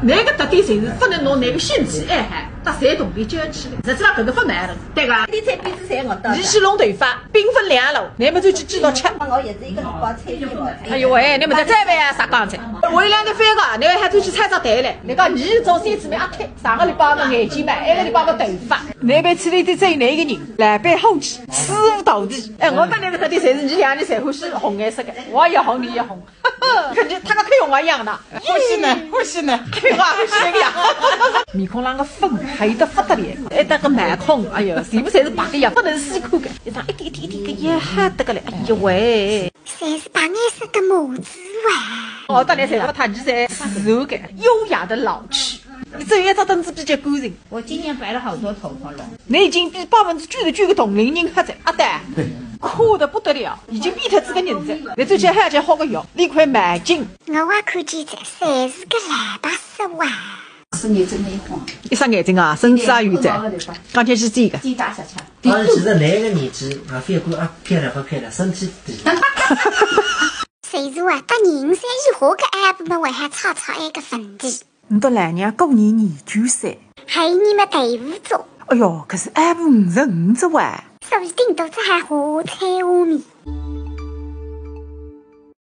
那个特点侪是不能拿那个兴趣爱好搭侪同里卷起来，实际上搿个不难的，对伐？你菜篦子菜我到。你去弄头发，兵分两路，你们就去记到吃。我也是一个辰光菜篦嘛。哎呦喂，你们再饭呀啥刚才？为两天饭个，你还出去采只蛋来？你讲你做三姊妹阿开，上个礼拜个眼睛嘛，下个礼拜个头发，那边村里头只有你一个人，来杯好奇，四无大地。哎，我跟那个特点侪是你两人侪欢喜红颜色的，我也红，你也红。看你他跟开用我一样的，欢喜呢，欢喜呢，开我欢喜那个样。面孔啷个粉，黑得不得了，还搭个满孔，哎呦，全部侪是白个样，不能细看个，一张一点一点个也黑得个嘞，哎呦喂，侪是白颜色的帽子哇！哦，当然侪是他，你侪自然感，优雅的老去。你只有一张凳子比较干净。我今年白了好多头发了。你已经比99%个同龄人黑在，阿呆，哭得不得了，已经变脱这个人在。你最近还要去好个药，练块慢筋。我还看见这侪是个蓝白色哇！是眼睛一晃，一双眼睛啊，甚至也有在。刚才是这个。鸡打下去。当然，其实那个年纪啊，反观啊，漂亮不漂亮，身体大。谁说啊？到23以后，个阿婆们还还吵吵一个问题。你到来年过年29岁。还有你们队伍做。哎哟，可是阿婆55只哇。说不定都在还花菜下面。